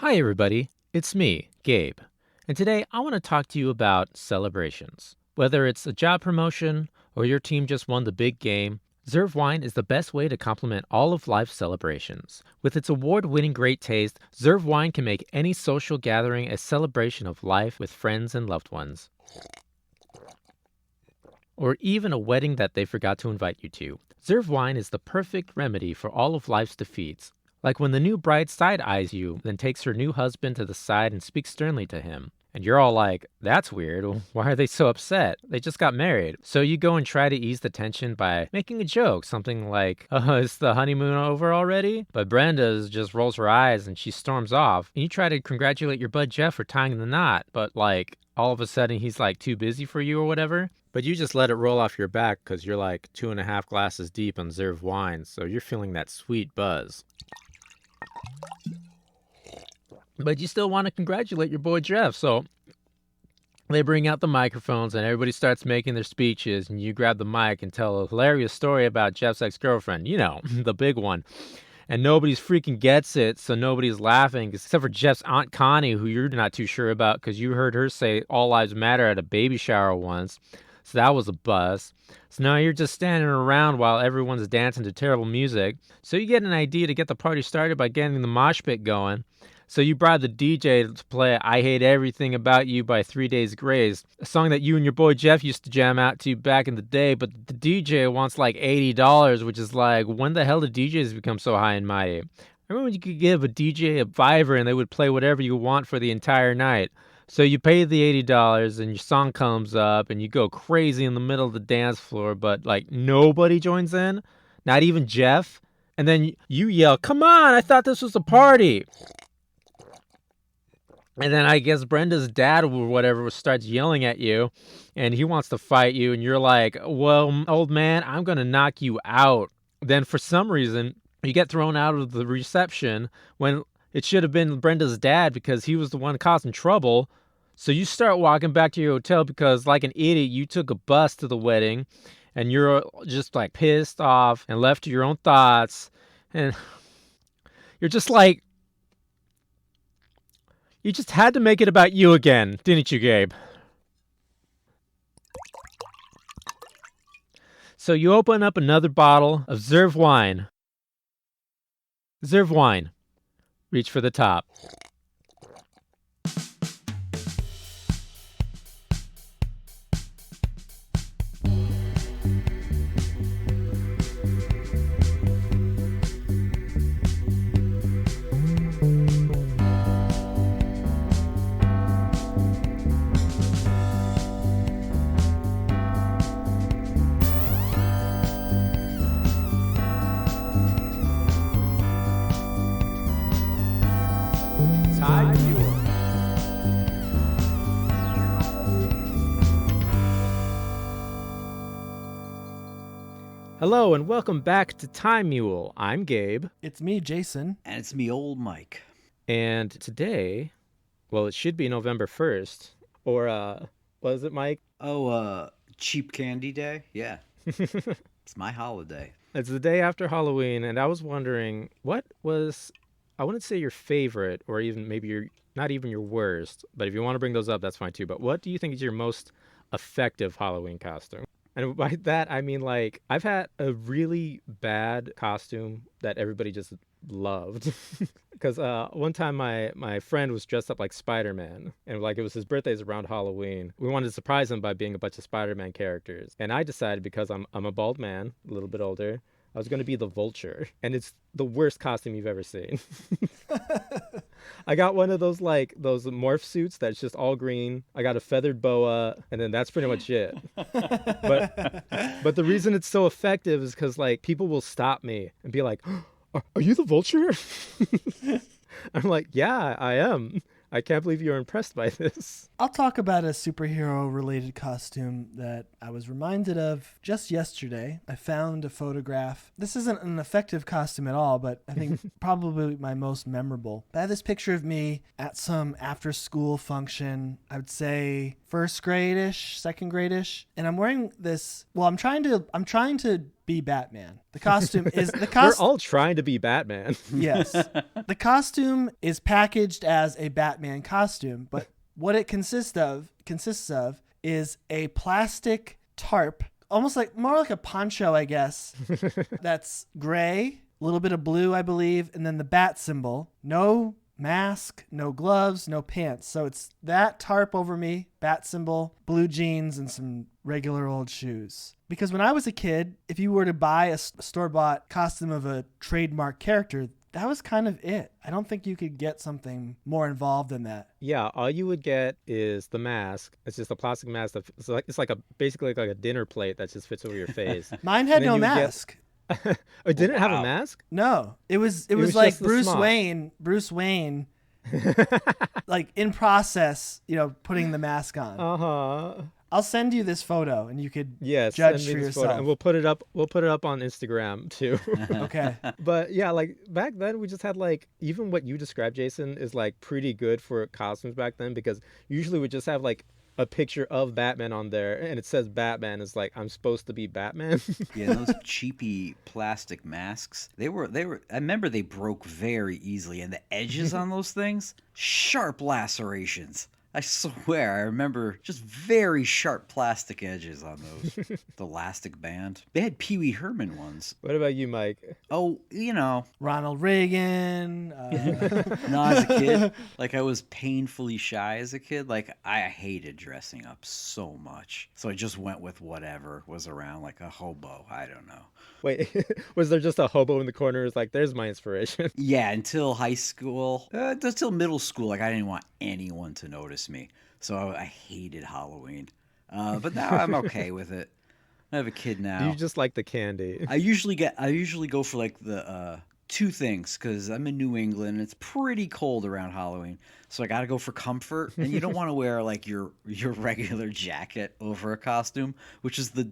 Hi, everybody. It's me, Gabe. And today I want to talk to you about celebrations. Whether it's a job promotion or your team just won the big game, Zurv Wine is the best way to complement all of life's celebrations. With its award winning great taste, Zurv Wine can make any social gathering a celebration of life with friends and loved ones, or even a wedding that they forgot to invite you to. Zurv Wine is the perfect remedy for all of life's defeats. Like when the new bride side eyes you, then takes her new husband to the side and speaks sternly to him. And you're all like, that's weird. Why are they so upset? They just got married. So you go and try to ease the tension by making a joke, something like, is the honeymoon over already? But Brenda just rolls her eyes and she storms off. And you try to congratulate your bud Jeff for tying the knot, but like, all of a sudden he's like too busy for you or whatever. But you just let it roll off your back because you're like 2.5 glasses deep on Zurv wine, so you're feeling that sweet buzz. But you still want to congratulate your boy Jeff, so they bring out the microphones and everybody starts making their speeches, and you grab the mic and tell a hilarious story about Jeff's ex-girlfriend, the big one. And nobody's freaking gets it, so nobody's laughing, except for Jeff's Aunt Connie, who you're not too sure about because you heard her say all lives matter at a baby shower once. So that was a buzz. So now you're just standing around while everyone's dancing to terrible music. So you get an idea to get the party started by getting the mosh pit going. So you bribe the DJ to play I Hate Everything About You by 3 Days Grace, a song that you and your boy Jeff used to jam out to back in the day, but the DJ wants like $80, which is like, when the hell did DJs become so high and mighty? Remember when you could give a DJ a fiver and they would play whatever you want for the entire night? So you pay the $80 and your song comes up and you go crazy in the middle of the dance floor, but like nobody joins in, not even Jeff. And then you yell, "Come on, I thought this was a party." And then I guess Brenda's dad or whatever starts yelling at you and he wants to fight you. And you're like, well, old man, I'm going to knock you out. Then for some reason, you get thrown out of the reception when it should have been Brenda's dad because he was the one causing trouble. So you start walking back to your hotel because, like an idiot, you took a bus to the wedding and you're just like pissed off and left to your own thoughts. And you're just like, you just had to make it about you again, didn't you, Gabe? So you open up another bottle of Zurv wine. Zurv wine. Reach for the top. Hello and welcome back to Time Mule. I'm Gabe. It's me, Jason. And it's me, old Mike. And today, well, it should be November 1st. Or, what is it, Mike? Oh, Cheap Candy Day? Yeah. It's my holiday. It's the day after Halloween, and I was wondering, what was, I wouldn't say your favorite, or even maybe your, not even your worst, but if you want to bring those up, that's fine too. But what do you think is your most effective Halloween costume? And by that, I mean, like, I've had a really bad costume that everybody just loved. Because one time my friend was dressed up like Spider-Man. And, like, it was his birthday's around Halloween. We wanted to surprise him by being a bunch of Spider-Man characters. And I decided, because I'm a bald man, a little bit older, I was going to be the Vulture. And it's the worst costume you've ever seen. I got one of those morph suits that's just all green. I got a feathered boa, and then that's pretty much it. But the reason it's so effective is because, like, people will stop me and be like, are you the Vulture? I'm like, yeah, I am. I can't believe you're impressed by this. I'll talk about a superhero-related costume that I was reminded of just yesterday. I found a photograph. This isn't an effective costume at all, but I think probably my most memorable. I have this picture of me at some after-school function. I would say first grade-ish, second grade-ish, and I'm wearing this. Well, I'm trying to be Batman. The costume is the We're costume. all trying to be Batman. Yes. The costume is packaged as a Batman costume, but what it consists of is a plastic tarp, almost like more like a poncho, I guess. That's gray, a little bit of blue, I believe, and then the bat symbol. No mask, no gloves, no pants. So it's that tarp over me, bat symbol, blue jeans, and some regular old shoes. Because when I was a kid, if you were to buy a store-bought costume of a trademark character, that was kind of it. I don't think you could get something more involved than that. Yeah, all you would get is the mask. It's just a plastic mask. It's like basically like a dinner plate that just fits over your face. Mine had And then no you would get- mask. Oh, it didn't have a Wow. mask? No, it was was like just the Bruce smock. Wayne, like in process, putting the mask on. Uh-huh. I'll send you this photo and you could Yes, judge send me for this photo, yourself. and we'll put it up. We'll put it up on Instagram too. Okay. But yeah, like back then we just had like even what you described, Jason, is like pretty good for costumes back then because usually we just have like a picture of Batman on there and it says Batman. It's like I'm supposed to be Batman. Yeah, those cheapy plastic masks. They were I remember they broke very easily and the edges on those things, sharp lacerations. I swear, I remember just very sharp plastic edges on those. The elastic band. They had Pee Wee Herman ones. What about you, Mike? Oh, Ronald Reagan. no, as a kid, like I was painfully shy as a kid. Like I hated dressing up so much. So I just went with whatever was around, like a hobo. I don't know. Wait, was there just a hobo in the corner? It's like, there's my inspiration. Yeah, until high school, until middle school, like I didn't want anyone to notice me, so I hated Halloween. But now I'm okay with it. I have a kid now. You just like the candy. I usually go for like the two things because I'm in New England. And it's pretty cold around Halloween, so I got to go for comfort. And you don't want to wear like your regular jacket over a costume, which is the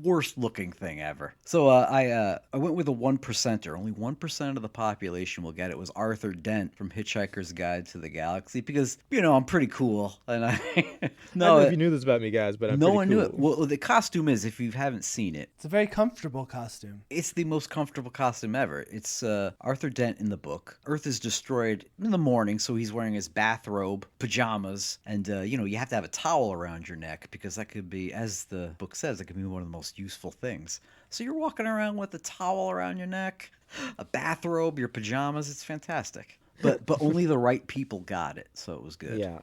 worst looking thing ever. So I went with a 1%er. Only 1% of the population will get it. Was Arthur Dent from Hitchhiker's Guide to the Galaxy because I'm pretty cool and I I don't know if you knew this about me, guys, but I'm no pretty one knew cool. it. Well, the costume is, if you haven't seen it, It's a very comfortable costume. it's the most comfortable costume ever. It's Arthur Dent in the book. Earth is destroyed in the morning, so he's wearing his bathrobe, pajamas, and you have to have a towel around your neck because that could be, as the book says, that could be one of the most useful things. So you're walking around with a towel around your neck, a bathrobe, your pajamas. It's fantastic. But only the right people got it, so it was good. Yeah.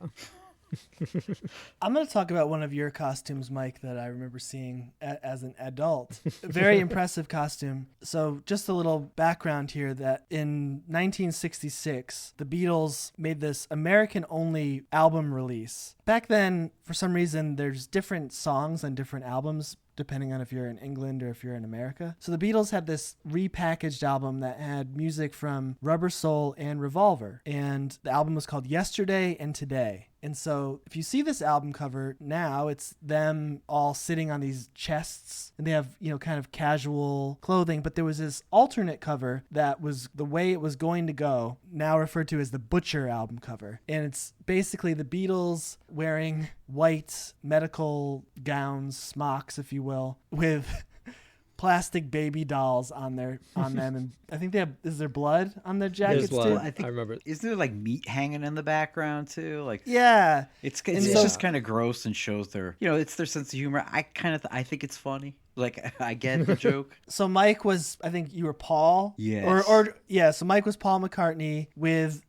I'm going to talk about one of your costumes, Mike, that I remember seeing as an adult. A very impressive costume. So just a little background here that in 1966, the Beatles made this American-only album release. Back then, for some reason, there's different songs on different albums depending on if you're in England or if you're in America. So the Beatles had this repackaged album that had music from Rubber Soul and Revolver. And the album was called Yesterday and Today. And so if you see this album cover now, it's them all sitting on these chests and they have, kind of casual clothing. But there was this alternate cover that was the way it was going to go, now referred to as the Butcher album cover. And it's basically the Beatles wearing white medical gowns, smocks, if you will, with plastic baby dolls on them, and I think is there blood on their jackets blood. too? I think, I remember. Isn't there like meat hanging in the background too? Like Yeah. it's And so- just kind of gross and shows their it's their sense of humor. I think it's funny. Like I get the joke. So Mike was, I think you were Paul. Yes. Or yeah. So Mike was Paul McCartney with.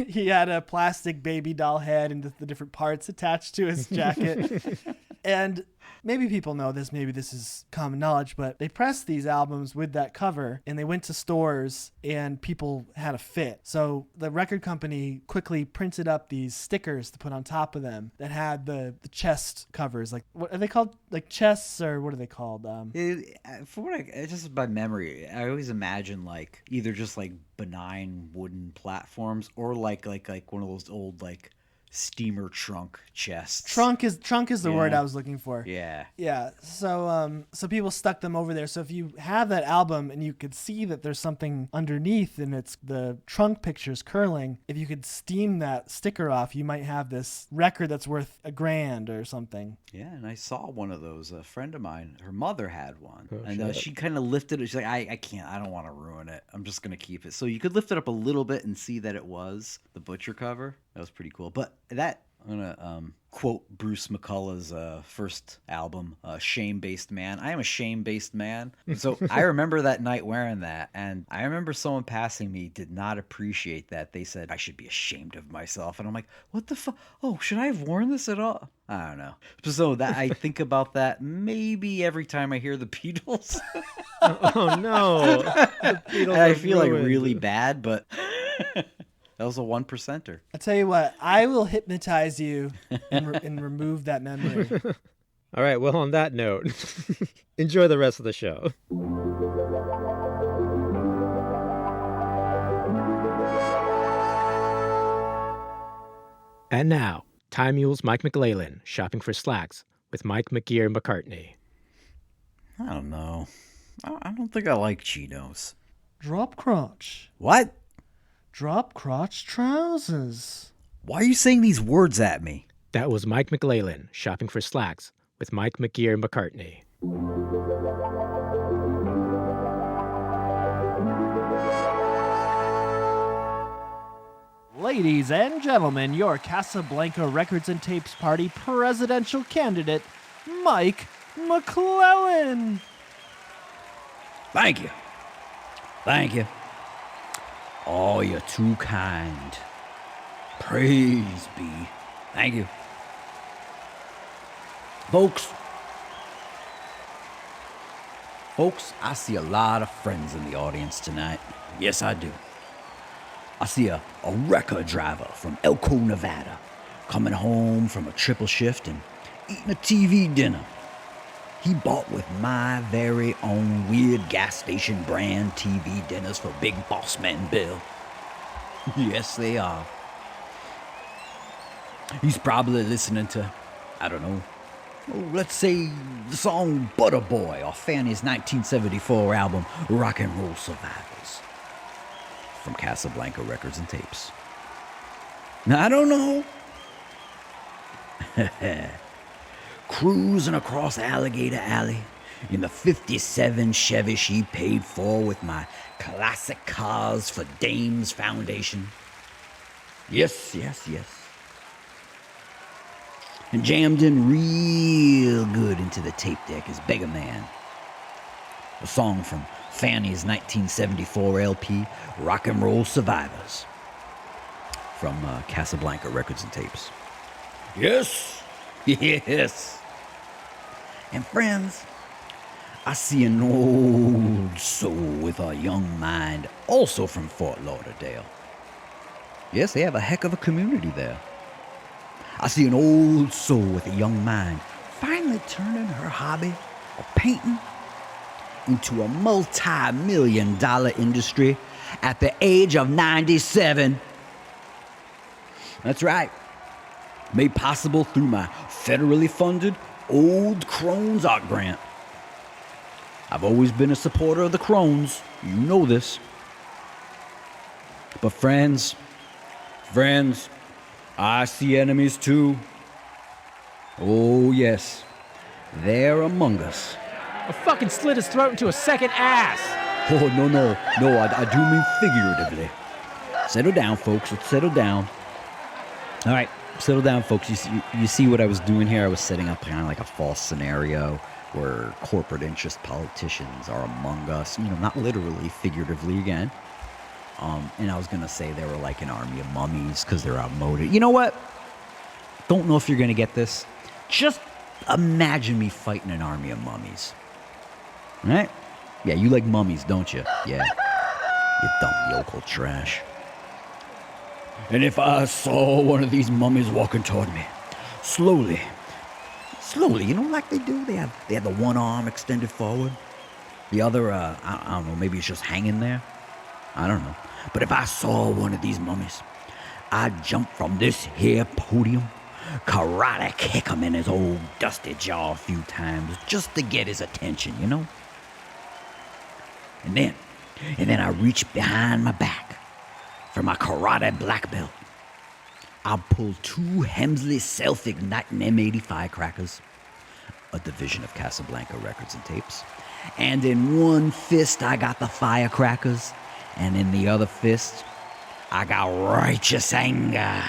He had a plastic baby doll head and the different parts attached to his jacket. And maybe people know this, maybe this is common knowledge, but they pressed these albums with that cover and they went to stores and people had a fit. So the record company quickly printed up these stickers to put on top of them that had the chest covers. Like, what are they called? Like chests, or what are they called? For what just by memory, I always imagine like either just like benign wooden platforms or like one of those old like steamer trunk chests. Trunk is the Yeah. word I was looking for. Yeah. Yeah. So people stuck them over there. So if you have that album and you could see that there's something underneath and it's the trunk pictures curling, if you could steam that sticker off, you might have this record that's worth $1,000 or something. Yeah, and I saw one of those. A friend of mine, her mother had one. Oh, and shit. she kind of lifted it. She's like, I can't, I don't want to ruin it. I'm just going to keep it. So you could lift it up a little bit and see that it was the Butcher cover. That was pretty cool. But that, I'm going to quote Bruce McCullough's first album, Shame-Based Man. I am a shame-based man. So I remember that night wearing that. And I remember someone passing me did not appreciate that. They said, I should be ashamed of myself. And I'm like, what the fuck? Oh, should I have worn this at all? I don't know. So that I think about that maybe every time I hear the Beatles. Oh no! The Beatles I are feel like ruined. really bad, but that was a 1%er. I tell you what, I will hypnotize you and remove that memory. All right. Well, on that note, enjoy the rest of the show. And now, Time Mule's Mike McLellan shopping for slacks with Mike McGear McCartney. I don't know. I don't think I like Cheetos. Drop crotch. What? Drop crotch trousers. Why are you saying these words at me? That was Mike McLellan shopping for slacks with Mike McGear McCartney. Ladies and gentlemen, your Casablanca Records and Tapes Party presidential candidate, Mike McLellan. Thank you. Thank you. Oh, you're too kind. Praise be. Thank you. Folks, I see a lot of friends in the audience tonight. Yes, I do. I see a record driver from Elko, Nevada, coming home from a triple shift and eating a TV dinner. He bought with my very own weird gas station brand TV dinners for Big Boss Man Bill. Yes, they are. He's probably listening to, I don't know, let's say the song Butter Boy off Fanny's 1974 album Rock and Roll Survivors from Casablanca Records and Tapes. Now, I don't know. Cruising across Alligator Alley in the 57 Chevy she paid for with my Classic Cars for Dames Foundation. Yes. And jammed in real good into the tape deck is Beggar Man, a song from Fanny's 1974 LP, Rock and Roll Survivors, from Casablanca Records and Tapes. Yes. And friends, I see an old soul with a young mind, also from Fort Lauderdale. Yes, they have a heck of a community there. I see an old soul with a young mind finally turning her hobby of painting into a multi-million-dollar industry at the age of 97. That's right. Made possible through my federally funded Old Crohn's Art Grant. I've always been a supporter of the Crohn's. You know this. But friends, I see enemies too. Oh yes, they're among us. I fucking slit his throat into a second ass. Oh, no, I do mean figuratively. Settle down, folks, let's settle down. All right, settle down, folks. You see what I was doing here? I was setting up kind of like a false scenario where corporate interest politicians are among us. You know, not literally, figuratively again. And I was going to say they were like an army of mummies because they're outmoded. You know what? Don't know if you're going to get this. Just imagine me fighting an army of mummies. Right? Yeah, you like mummies, don't you? Yeah. You dumb yokel trash. And if I saw one of these mummies walking toward me, slowly, you know, like they do? They have the one arm extended forward. The other, I don't know, maybe it's just hanging there. I don't know. But if I saw one of these mummies, I jump from this here podium, karate kick him in his old dusty jaw a few times just to get his attention, you know? And then I reach behind my back for my karate black belt. I pull 2 Hemsley self-igniting M80 firecrackers, a division of Casablanca Records and Tapes, and in one fist I got the firecrackers, and in the other fist I got righteous anger.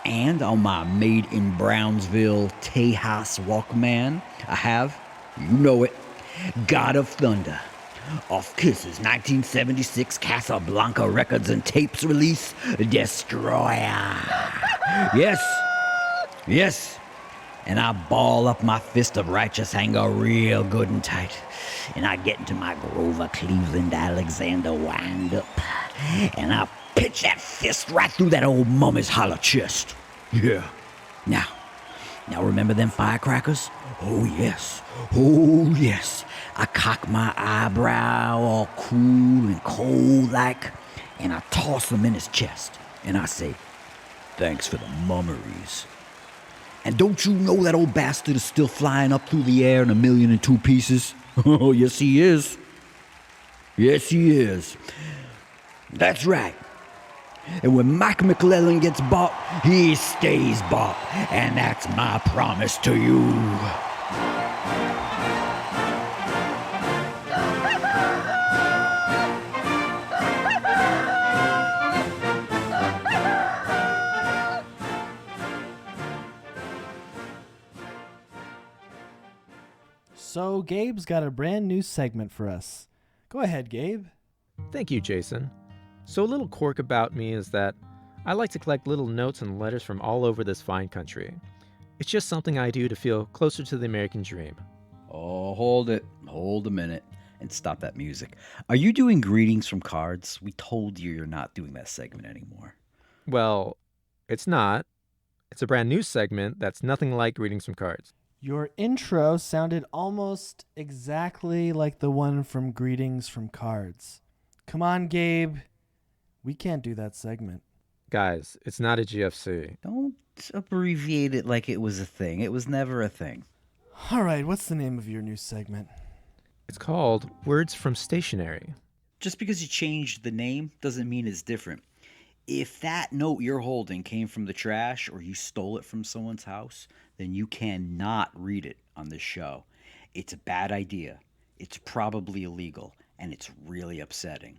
And on my made in Brownsville Tejas Walkman, I have, you know it, God of Thunder, off Kiss's 1976 Casablanca Records and Tapes release, Destroyer. Yes. And I ball up my fist of righteous anger real good and tight. And I get into my Grover Cleveland Alexander wind-up. And I pitch that fist right through that old mummy's hollow chest. Yeah. Now remember them firecrackers? Oh, yes. I cock my eyebrow all cool and cold like, and I toss them in his chest. And I say, thanks for the mummeries. And don't you know that old bastard is still flying up through the air in 1,000,002 pieces? Oh, yes, he is. That's right. And when Mike McClellan gets bought, he stays bought. And that's my promise to you. So Gabe's got a brand new segment for us. Go ahead, Gabe. Thank you, Jason. So a little quirk about me is that I like to collect little notes and letters from all over this fine country. It's just something I do to feel closer to the American dream. Oh, hold it. Hold a minute. And stop that music. Are you doing greetings from cards? We told you you're not doing that segment anymore. Well, it's not. It's a brand new segment that's nothing like greetings from cards. Your intro sounded almost exactly like the one from Greetings from Cards. Come on, Gabe. We can't do that segment. Guys, it's not a GFC. Don't abbreviate it like it was a thing. It was never a thing. All right, what's the name of your new segment? It's called Words from Stationery. Just because you changed the name doesn't mean it's different. If that note you're holding came from the trash or you stole it from someone's house, then you cannot read it on this show. It's a bad idea. It's probably illegal, and it's really upsetting.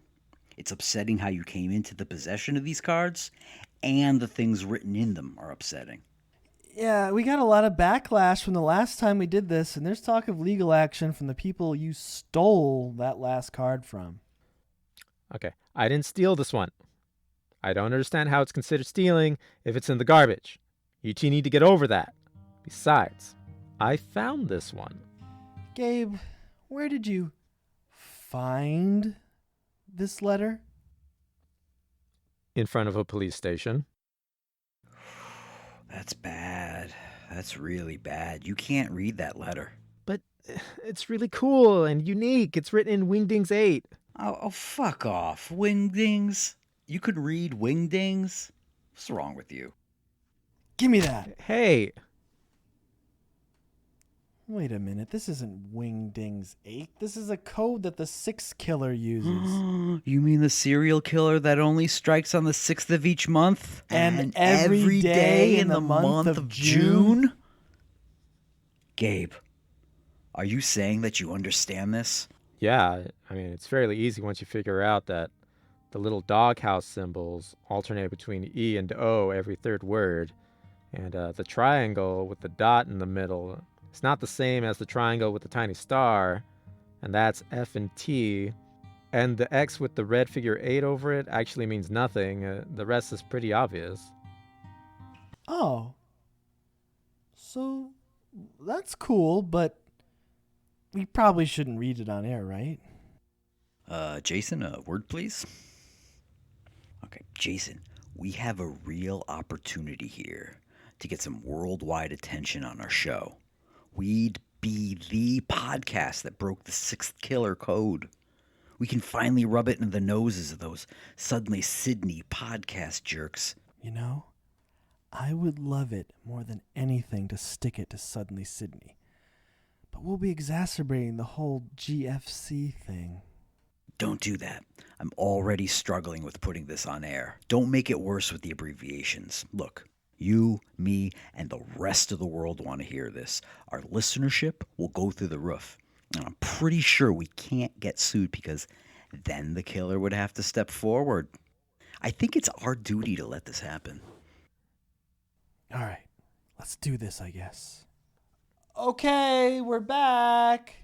It's upsetting how you came into the possession of these cards, and the things written in them are upsetting. Yeah, we got a lot of backlash from the last time we did this, and there's talk of legal action from the people you stole that last card from. Okay, I didn't steal this one. I don't understand how it's considered stealing if it's in the garbage. You two need to get over that. Besides, I found this one. Gabe, where did you find this letter? In front of a police station. That's bad. That's really bad. You can't read that letter. But it's really cool and unique. It's written in Wingdings 8. Oh, fuck off. Wingdings? You could read Wingdings? What's wrong with you? Give me that. Hey. Wait a minute. This isn't Wingdings 8. This is a code that the Six Killer uses. You mean the serial killer that only strikes on the 6th of each month? And every day in the month of June? Gabe, are you saying that you understand this? Yeah, I mean, it's fairly easy once you figure out that the little doghouse symbols alternate between E and O every third word. And the triangle with the dot in the middle, it's not the same as the triangle with the tiny star, and that's F and T. And the X with the red figure 8 over it actually means nothing. The rest is pretty obvious. Oh. So, that's cool, but we probably shouldn't read it on air, right? Jason, a word, please. Okay, Jason, we have a real opportunity here to get some worldwide attention on our show. We'd be the podcast that broke the 6th killer code. We can finally rub it in the noses of those Suddenly Sydney podcast jerks. You know, I would love it more than anything to stick it to Suddenly Sydney. But we'll be exacerbating the whole GFC thing. Don't do that. I'm already struggling with putting this on air. Don't make it worse with the abbreviations. Look, you, me, and the rest of the world want to hear this. Our listenership will go through the roof. And I'm pretty sure we can't get sued because then the killer would have to step forward. I think it's our duty to let this happen. All right, let's do this, I guess. Okay, we're back.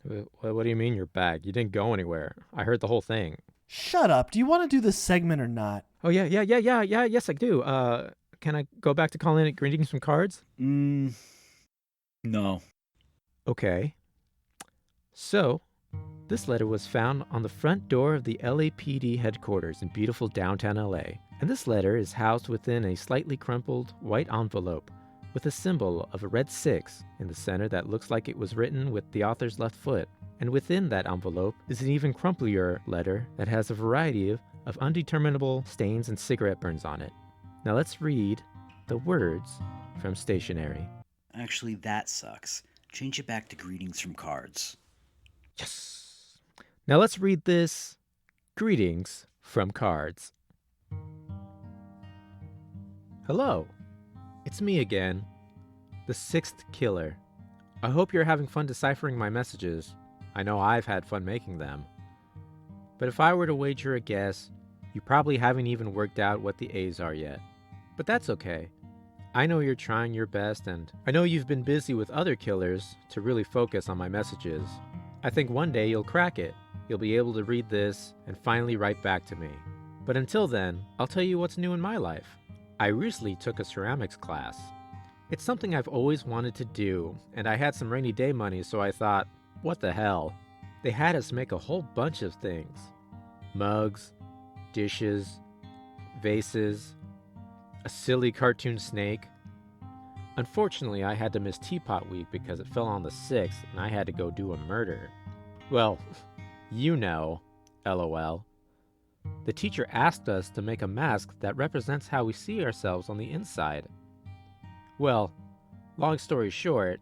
What do you mean you're back? You didn't go anywhere. I heard the whole thing. Shut up. Do you want to do this segment or not? Oh, yeah. Yes, I do. Can I go back to calling it Greetings from Cards? No. Okay. So, this letter was found on the front door of the LAPD headquarters in beautiful downtown LA. And this letter is housed within a slightly crumpled white envelope with a symbol of a red 6 in the center that looks like it was written with the author's left foot. And within that envelope is an even crumplier letter that has a variety of undeterminable stains and cigarette burns on it. Now let's read the words from Stationery. Actually, that sucks. Change it back to Greetings from Cards. Yes! Now let's read this Greetings from Cards. Hello, it's me again, the 6th killer. I hope you're having fun deciphering my messages. I know I've had fun making them. But if I were to wager a guess, you probably haven't even worked out what the A's are yet. But that's okay. I know you're trying your best, and I know you've been busy with other killers to really focus on my messages. I think one day you'll crack it. You'll be able to read this and finally write back to me. But until then, I'll tell you what's new in my life. I recently took a ceramics class. It's something I've always wanted to do, and I had some rainy day money, so I thought, what the hell? They had us make a whole bunch of things. Mugs, dishes, vases, a silly cartoon snake. Unfortunately, I had to miss Teapot Week because it fell on the 6th and I had to go do a murder. Well, you know, LOL. The teacher asked us to make a mask that represents how we see ourselves on the inside. Well, long story short,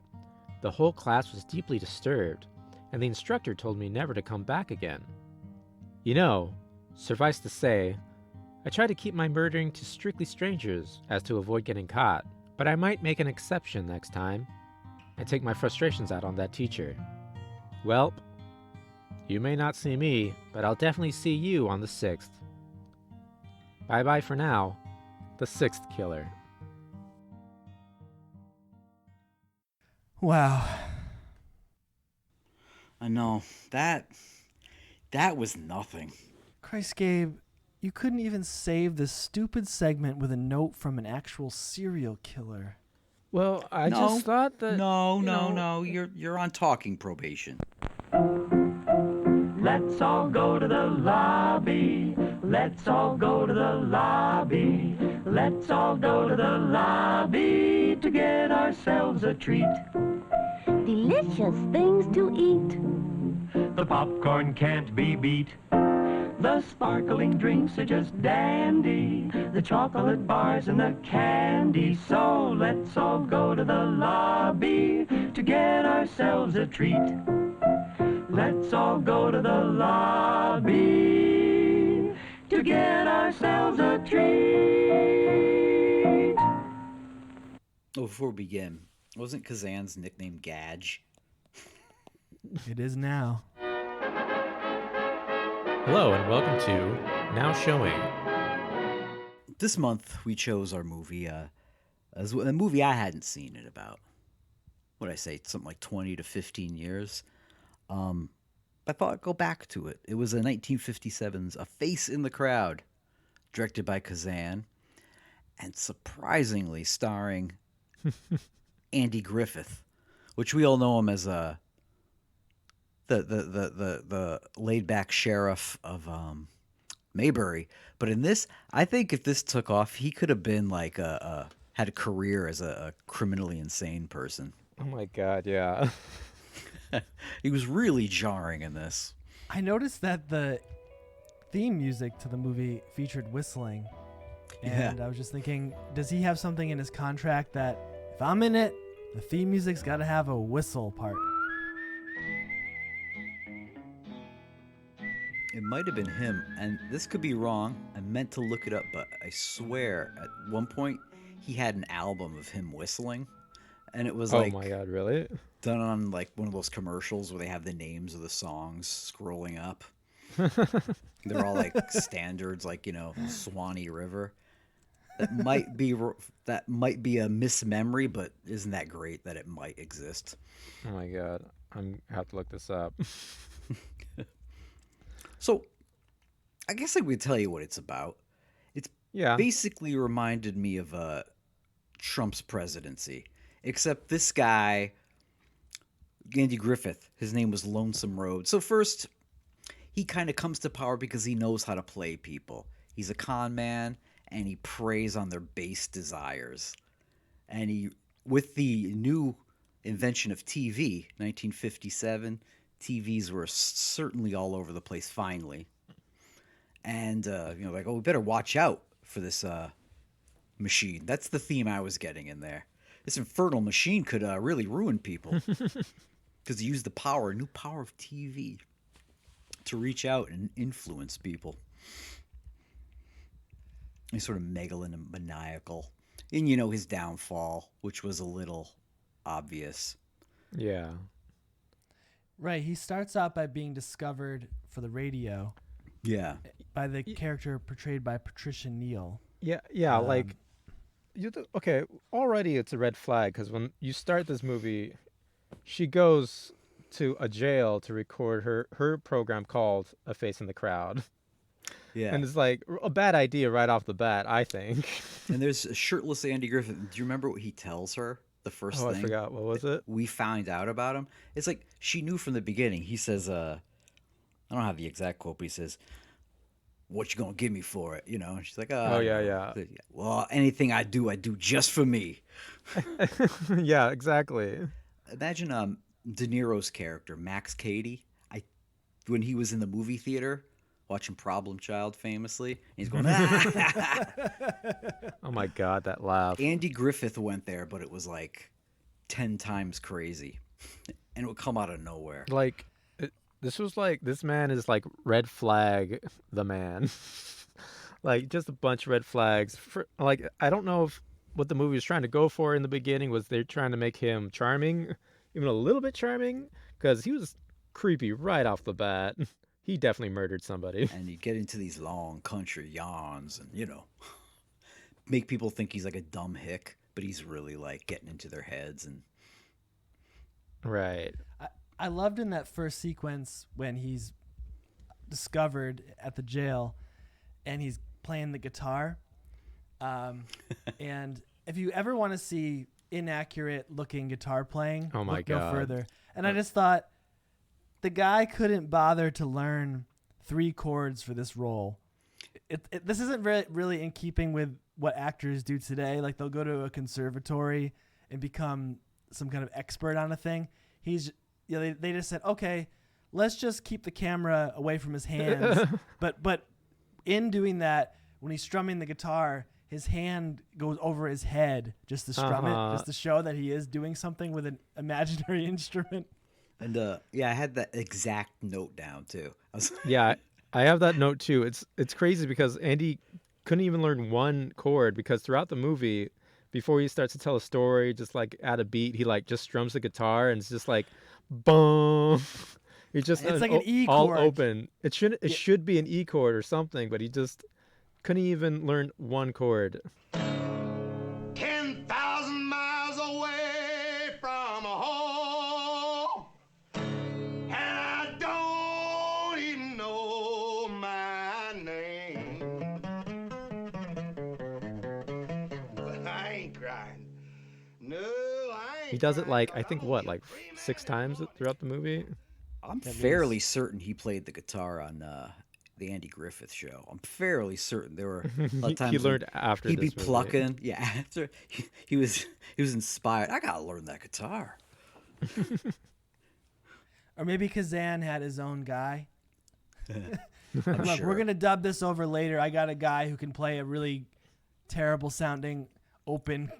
the whole class was deeply disturbed, and the instructor told me never to come back again. You know, suffice to say, I try to keep my murdering to strictly strangers as to avoid getting caught, but I might make an exception next time and take my frustrations out on that teacher. Welp, you may not see me, but I'll definitely see you on the 6th. Bye-bye for now, the 6th killer. Wow. I know. That was nothing. Christ, Gabe, you couldn't even save this stupid segment with a note from an actual serial killer. Well, I just thought that... No. You're on talking probation. Let's all go to the lobby. Let's all go to the lobby. Let's all go to the lobby to get ourselves a treat. Delicious things to eat. The popcorn can't be beat. The sparkling drinks are just dandy. The chocolate bars and the candy. So let's all go to the lobby to get ourselves a treat. Let's all go to the lobby to get ourselves a treat. Oh, before we begin, wasn't Kazan's nickname Gadge? It is now. Hello and welcome to Now Showing. This month we chose our movie, as a movie I hadn't seen in about, what'd I say, something like 20 to 15 years. I thought I'd go back to it. It was a 1957's A Face in the Crowd, directed by Kazan, and surprisingly starring Andy Griffith, which we all know him as the laid back sheriff of Maybury. But in this, I think if this took off, he could have been like had a career as a criminally insane person. Oh my god, yeah. He was really jarring in this. I noticed that the theme music to the movie featured whistling. And I was just thinking, does he have something in his contract that if I'm in it, the theme music's got to have a whistle part? It might have been him, and this could be wrong. I meant to look it up, but I swear at one point he had an album of him whistling, and it was Oh like my god, really? done on like one of those commercials where they have the names of the songs scrolling up. They're all like standards, like Swanee River. That might be a mismemory, but isn't that great that it might exist? Oh my god, I have to look this up. So, I guess I would tell you what it's about. It's Yeah. basically reminded me of Trump's presidency, except this guy, Andy Griffith, his name was Lonesome Road. So first, he kind of comes to power because he knows how to play people. He's a con man, and he preys on their base desires. And with the new invention of TV, 1957, TVs were certainly all over the place finally. And, like, we better watch out for this machine. That's the theme I was getting in there. This infernal machine could really ruin people. Because he used the new power of TV to reach out and influence people. He's sort of megalomaniacal. And, his downfall, which was a little obvious. Yeah. Right. He starts out by being discovered for the radio Yeah. by the character portrayed by Patricia Neal. Yeah, like okay, already it's a red flag because when you start this movie, she goes to a jail to record her program called A Face in the Crowd. Yeah. And it's like a bad idea right off the bat, I think. And there's a shirtless Andy Griffith. Do you remember what he tells her? The first thing I forgot. What was it? we found out about him. It's like she knew from the beginning. He says, I don't have the exact quote, but he says, "What you gonna give me for it?" And she's like, Oh, yeah. Well, anything I do just for me. Yeah, exactly. Imagine De Niro's character, Max Cady. When he was in the movie theater watching Problem Child famously, and he's going, Oh my god, that laugh. Andy Griffith went there, but it was like 10 times crazy. And it would come out of nowhere. Like this man is like red flag the man. Like just a bunch of red flags. Like I don't know if what the movie was trying to go for in the beginning was they're trying to make him charming, even a little bit charming, because he was creepy right off the bat. He definitely murdered somebody. And you get into these long country yarns and, make people think he's like a dumb hick, but he's really like getting into their heads. And Right. I loved in that first sequence when he's discovered at the jail and he's playing the guitar. And if you ever want to see inaccurate looking guitar playing, Oh my look no God. further. And I just thought the guy couldn't bother to learn 3 chords for this role. This isn't really in keeping with what actors do today. Like they'll go to a conservatory and become some kind of expert on a thing. They just said, okay, let's just keep the camera away from his hands. but in doing that, when he's strumming the guitar, his hand goes over his head just to strum it, just to show that he is doing something with an imaginary instrument. And I had that exact note down too. Yeah, I have that note too. It's crazy because Andy couldn't even learn one chord because throughout the movie, before he starts to tell a story, just like at a beat, he like just strums the guitar and it's just like boom. It's just It's like an E all chord. open. It should be an E chord or something, but he just couldn't even learn one chord. 10,000 miles away from home, and I don't even know my name. But I ain't crying. No, I ain't. He does it crying, like I think what, like 6 times throughout the movie. I'm fairly certain he played the guitar on the Andy Griffith show. I'm fairly certain there were a lot of times He learned after he'd be this movie. plucking. Yeah, after he was inspired. I gotta learn that guitar. Or maybe Kazan had his own guy. Like, look, sure. we're gonna dub this over later. I got a guy who can play a really terrible sounding open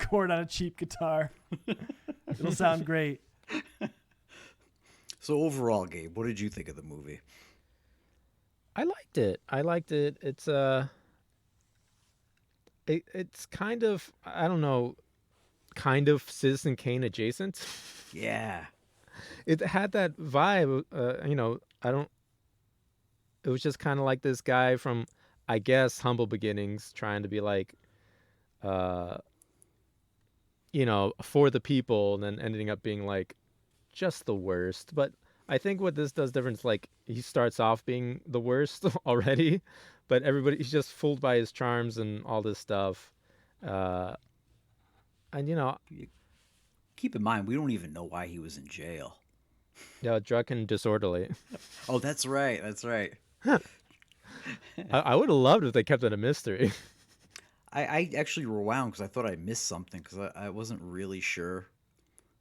chord on a cheap guitar. It'll sound great. So overall, Gabe, what did you think of the movie? I liked it. It's it's kind of, I don't know, kind of Citizen Kane adjacent. Yeah. It had that vibe. I don't. It was just kind of like this guy from, I guess, humble beginnings, trying to be like, uh, for the people, and then ending up being like just the worst. But I think what this does different is like he starts off being the worst already, but he's just fooled by his charms and all this stuff. And Keep in mind, we don't even know why he was in jail. yeah, drunk and disorderly. Oh, that's right. That's right. I would have loved if they kept it a mystery. I actually rewound because I thought I missed something because I wasn't really sure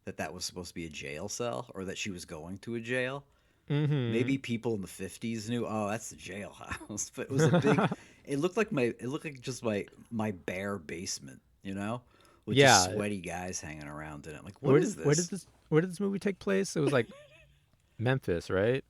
that was supposed to be a jail cell or that she was going to a jail. Mm-hmm. Maybe people in the 50s knew, oh, that's the jailhouse. But it was a big. It looked like just my bare basement, with just sweaty guys hanging around in it. Like, what is this? Where did this movie take place? It was like Memphis, right?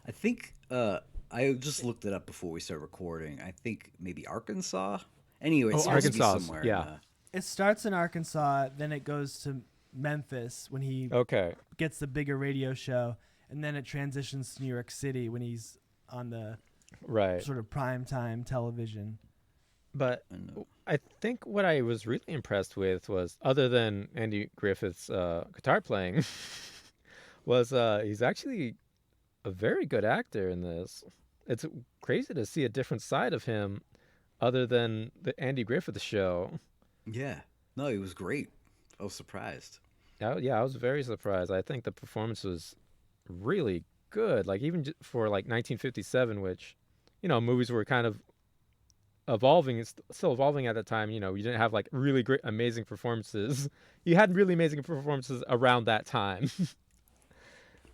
I think I just looked it up before we started recording. I think maybe Arkansas. Anyway, it's supposed to be Arkansas, somewhere. yeah. It starts in Arkansas, then it goes to Memphis when he Okay. gets the bigger radio show, and then it transitions to New York City when he's on the Right. sort of primetime television. But I think what I was really impressed with was, other than Andy Griffith's guitar playing, was he's actually a very good actor in this. It's crazy to see a different side of him other than the Andy Griffith show. Yeah. No, he was great. I was surprised. I was very surprised. I think the performance was really good. Like, even for like 1957, which, movies were kind of evolving. It's still evolving at the time. You didn't have like really great, amazing performances. You had really amazing performances around that time.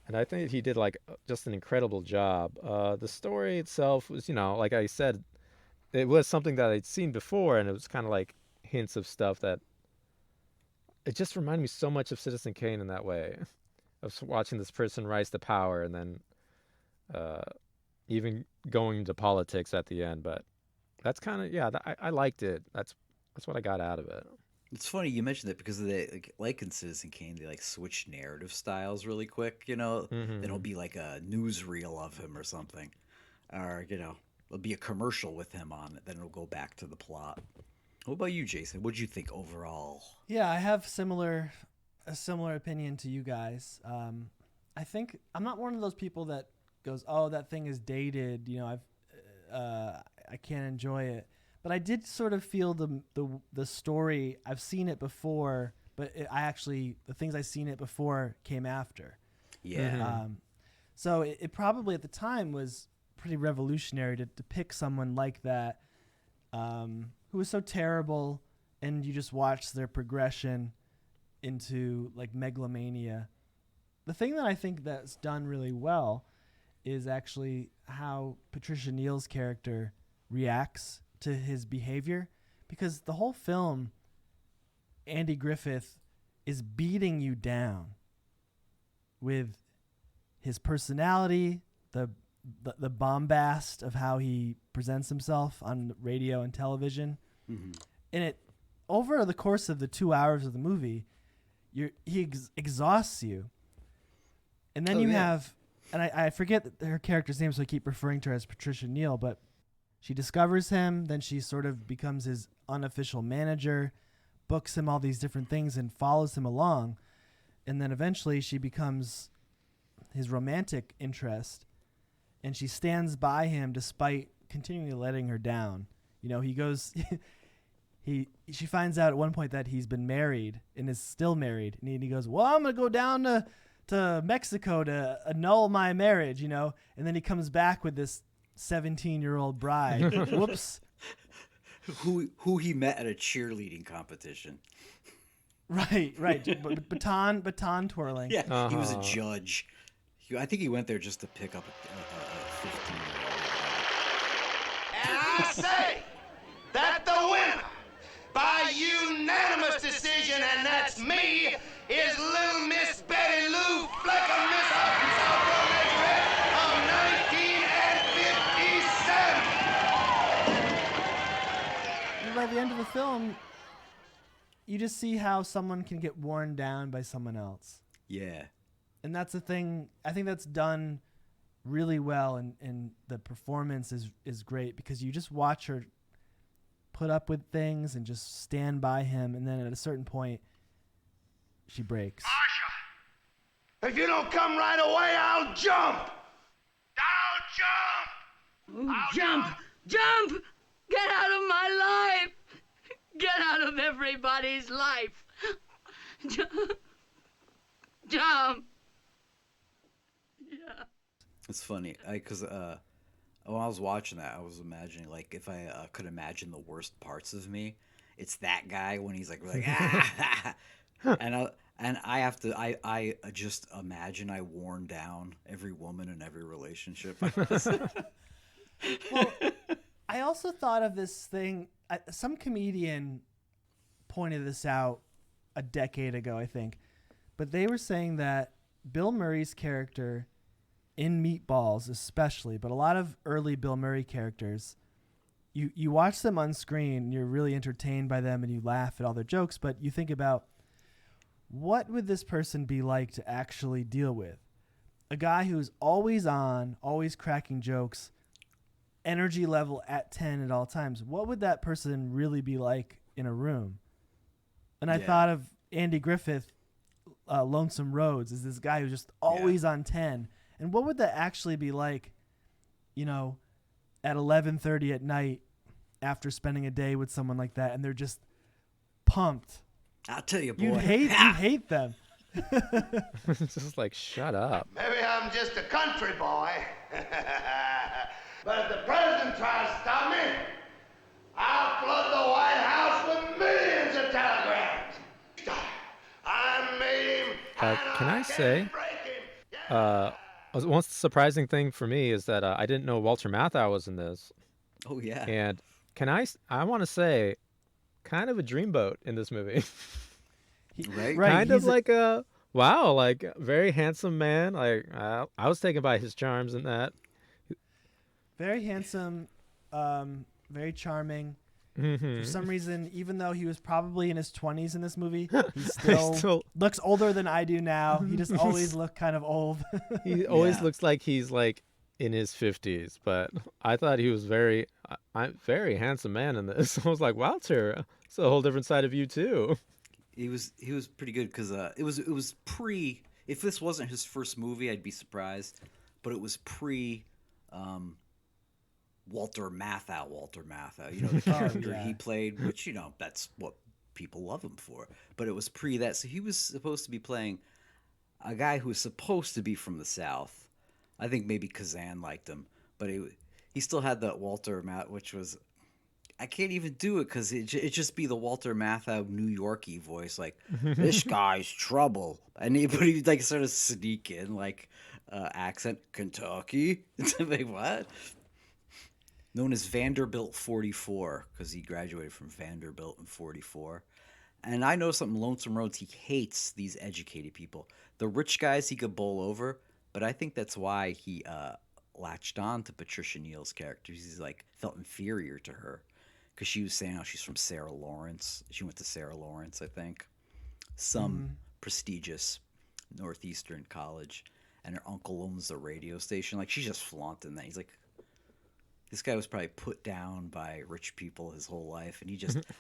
And I think he did like just an incredible job. The story itself was, like I said, it was something that I'd seen before, and it was kind of like hints of stuff that it just reminded me so much of Citizen Kane in that way, of watching this person rise to power and then even going into politics at the end. But that's kind of, I liked it. That's what I got out of it. It's funny you mentioned that because they like in Citizen Kane, they like switch narrative styles really quick. Mm-hmm. It'll be like a newsreel of him or something, or there'll be a commercial with him on it. Then it'll go back to the plot. What about you, Jason? What'd you think overall? Yeah, I have a similar opinion to you guys. I think I'm not one of those people that goes, "Oh, that thing is dated." I can't enjoy it. But I did sort of feel the story. I've seen it before, but the things I've seen it before came after. Yeah. Mm-hmm. So it probably at the time was pretty revolutionary to pick someone like that, who was so terrible, and you just watch their progression into like megalomania. The thing that I think that's done really well is actually how Patricia Neal's character reacts to his behavior, because the whole film, Andy Griffith is beating you down with his personality, the bombast of how he presents himself on radio and television. Mm-hmm. And it, over the course of the 2 hours of the movie, he exhausts you. And then have, and I forget her character's name, so I keep referring to her as Patricia Neal, but she discovers him, then she sort of becomes his unofficial manager, books him all these different things and follows him along. And then eventually she becomes his romantic interest, and she stands by him despite continually letting her down. He goes, she finds out at one point that he's been married and is still married. And he goes, well, I'm going to go down to Mexico to annul my marriage, and then he comes back with this 17-year-old bride. Whoops. Who he met at a cheerleading competition. Right. Baton twirling. Yeah, he was a judge. I think he went there just to pick up I say that the winner, by unanimous decision, and that's me, is Little Miss Betty Lou Flecker, Miss Arkansas Pro Majorette of 1957. And by the end of the film, you just see how someone can get worn down by someone else. Yeah. And that's the thing. I think that's done really well, and the performance is great because you just watch her put up with things and just stand by him, and then at a certain point, she breaks. Marsha, if you don't come right away, I'll jump. I'll jump. Jump! Get out of my life! Get out of everybody's life! Jump! Yeah. It's funny, because when I was watching that, I was imagining, like, if I could imagine the worst parts of me, it's that guy when he's like ah! and I just imagine I worn down every woman in every relationship. Well, I also thought of this thing. Some comedian pointed this out a decade ago, I think. But they were saying that Bill Murray's character in Meatballs especially, but a lot of early Bill Murray characters, you watch them on screen, and you're really entertained by them, and you laugh at all their jokes, but you think about, what would this person be like to actually deal with? A guy who's always on, always cracking jokes, energy level at 10 at all times. What would that person really be like in a room? And I thought of Andy Griffith, Lonesome Roads, as this guy who's just always on 10. And what would that actually be like, at 11:30 at night after spending a day with someone like that, and they're just pumped? I'll tell you, boy. You'd hate them. It's just like, shut up. Maybe I'm just a country boy. But if the president tries to stop me, I'll flood the White House with millions of telegrams. I made him. Can I say, one surprising thing for me is that I didn't know Walter Matthau was in this. Oh, yeah. And I want to say, kind of a dreamboat in this movie. Right? Kind of like like very handsome man. Like I was taken by his charms in that. Very handsome, very charming. Mm-hmm. For some reason, even though he was probably in his 20s in this movie, he still looks older than I do now. He just always looked kind of old. He always looks like he's like in his 50s, but I thought he was very handsome man in this. I was like, Walter, it's a whole different side of you too. He was pretty good because it was pre. If this wasn't his first movie, I'd be surprised, but it was pre. Walter Matthau, the character he played, which, that's what people love him for. But it was pre that. So he was supposed to be playing a guy who was supposed to be from the South. I think maybe Kazan liked him. But he still had that Walter which was, I can't even do it because it just be the Walter Matthau New York-y voice, like, this guy's trouble. And he'd like sort of sneak in, like, accent, Kentucky. Like, what? Known as Vanderbilt 44, because he graduated from Vanderbilt in 44. And I know something, Lonesome Roads, he hates these educated people. The rich guys he could bowl over, but I think that's why he latched on to Patricia Neal's character. He's like, felt inferior to her, because she was saying how she's from Sarah Lawrence. She went to Sarah Lawrence, I think. Some prestigious Northeastern college. And her uncle owns the radio station. Like, she's just flaunting that. He's like, this guy was probably put down by rich people his whole life, and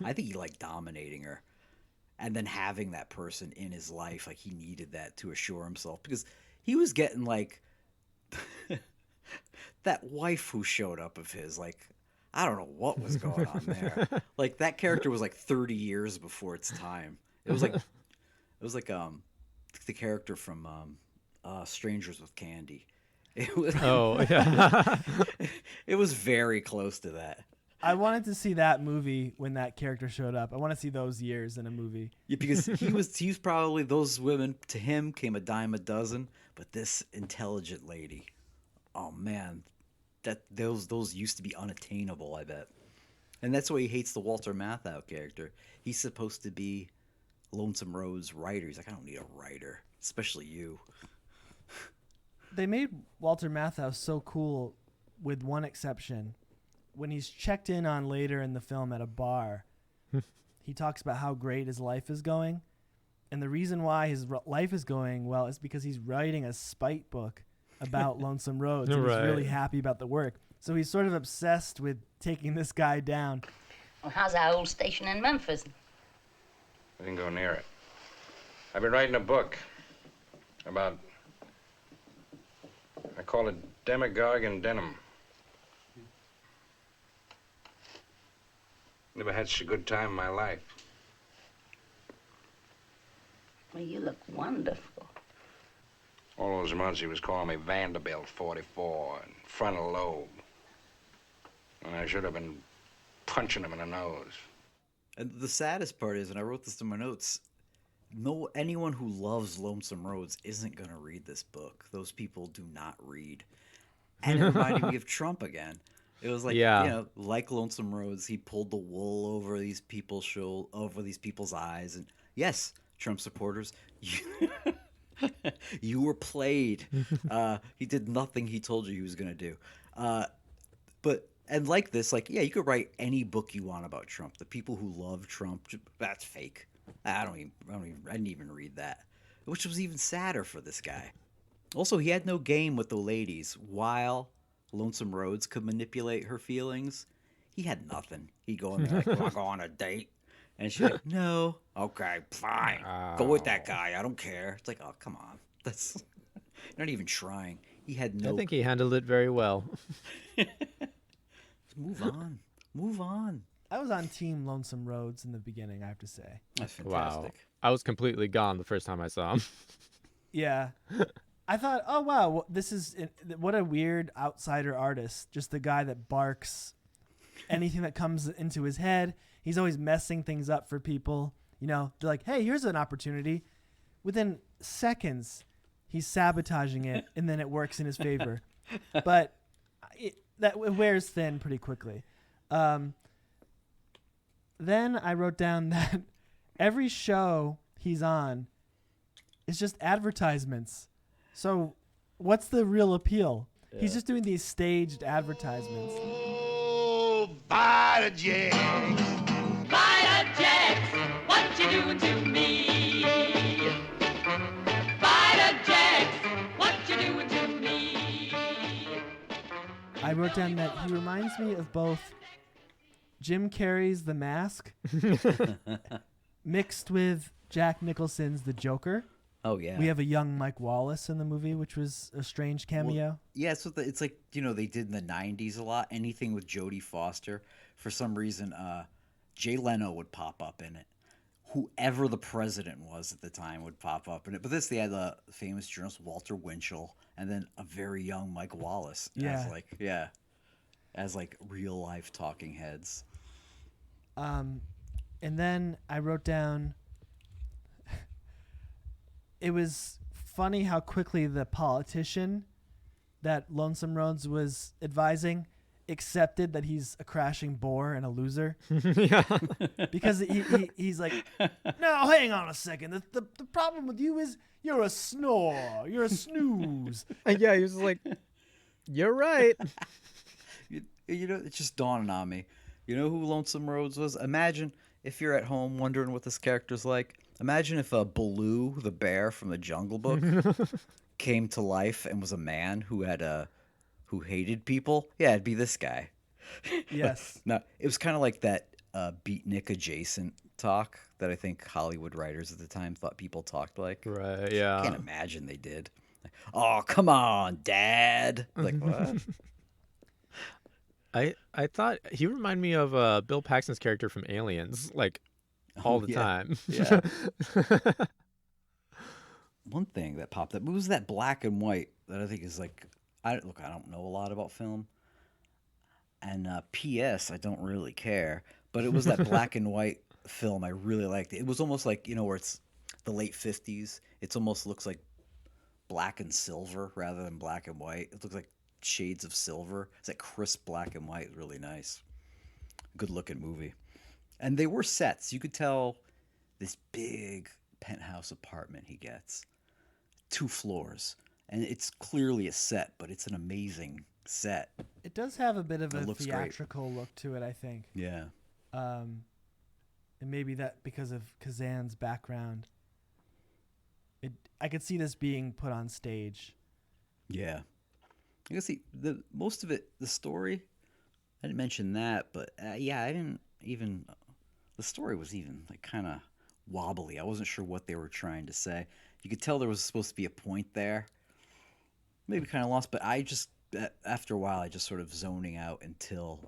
I think he liked dominating her. And then having that person in his life, like, he needed that to assure himself, because he was getting, like, that wife who showed up of his, like, I don't know what was going on there. Like, that character was like 30 years before its time. It was like the character from Strangers with Candy. It was, it was very close to that. I wanted to see that movie when that character showed up. I want to see those years in a movie. Yeah, because he was probably, those women to him came a dime a dozen, but this intelligent lady, oh man, that those used to be unattainable, I bet. And that's why he hates the Walter Matthau character. He's supposed to be Lonesome Road's writer. He's like, I don't need a writer, especially you. They made Walter Matthau so cool, with one exception. When he's checked in on later in the film at a bar, he talks about how great his life is going. And the reason why his life is going well is because he's writing a spite book about Lonesome Roads. And he's really happy about the work. So he's sort of obsessed with taking this guy down. Well, how's our old station in Memphis? I didn't go near it. I've been writing a book about, I call it Demagogue and Denim. Never had such a good time in my life. Well, you look wonderful. All those months he was calling me Vanderbilt 44 and frontal lobe. And I should have been punching him in the nose. And the saddest part is, and I wrote this in my notes, anyone who loves Lonesome Roads isn't going to read this book. Those people do not read. And it reminded me of Trump again. It was like, like Lonesome Roads, he pulled the wool over these people's eyes. And yes, Trump supporters, you were played. He did nothing he told you he was going to do. And like this, you could write any book you want about Trump. The people who love Trump, that's fake. I didn't even read that, which was even sadder for this guy. Also, he had no game with the ladies. While Lonesome Roads could manipulate her feelings, he had nothing. He'd go in there like, "Want to go on a date?" And she's like, "No." "Okay, fine. Go with that guy. I don't care." It's like, oh, come on. That's not even trying. He had no. I think he handled it very well. Move on. Move on. I was on Team Lonesome Roads in the beginning, I have to say. That's fantastic. Wow. I was completely gone the first time I saw him. Yeah. I thought, oh, wow, what a weird outsider artist. Just the guy that barks anything that comes into his head. He's always messing things up for people. They're like, hey, here's an opportunity. Within seconds, he's sabotaging it, and then it works in his favor. But it wears thin pretty quickly. Then I wrote down that every show he's on is just advertisements. So what's the real appeal? Yeah. He's just doing these staged advertisements. Oh, Vita Jacks. Vita Jacks, what you doing to me? Vita Jacks, what you doing to me? I wrote down that he reminds me of both Jim Carrey's The Mask mixed with Jack Nicholson's The Joker. Oh, yeah. We have a young Mike Wallace in the movie, which was a strange cameo. Well, yeah, so it's like, they did in the 90s a lot. Anything with Jodie Foster. For some reason, Jay Leno would pop up in it. Whoever the president was at the time would pop up in it. But they had the famous journalist Walter Winchell, and then a very young Mike Wallace as real life talking heads. And then I wrote down, it was funny how quickly the politician that Lonesome Roads was advising accepted that he's a crashing bore and a loser. Yeah. Because he's like, no, hang on a second. The problem with you is you're a snore. You're a snooze. And yeah, he was like, you're right. It's just dawning on me. You know who Lonesome Roads was? Imagine if you're at home wondering what this character's like. Imagine if Baloo, the bear from the Jungle Book, came to life and was a man who hated people. Yeah, it'd be this guy. Yes. No, it was kind of like that beatnik adjacent talk that I think Hollywood writers at the time thought people talked like. Right, yeah. I can't imagine they did. Oh, come on, Dad. Like, what? I thought he reminded me of Bill Paxton's character from Aliens, all the time. Yeah. One thing that popped up was that black and white that I think is I don't know a lot about film. And P.S. I don't really care. But it was that black and white film I really liked. It was almost like, where it's the late 50s. It almost looks like black and silver rather than black and white. It looks like shades of silver. It's like crisp black and white, really nice. Good looking movie. And they were sets. You could tell this big penthouse apartment he gets, 2 floors, and it's clearly a set, but it's an amazing set. It does have a bit of It a looks great. theatrical look to it, I think. Yeah. And maybe that because of Kazan's background. I could see this being put on stage. Yeah. I guess the most of it, the story, I didn't mention that, but yeah, I didn't even, the story was even like kind of wobbly. I wasn't sure what they were trying to say. You could tell there was supposed to be a point there. Maybe kind of lost, but I just, after a while, I just sort of zoning out until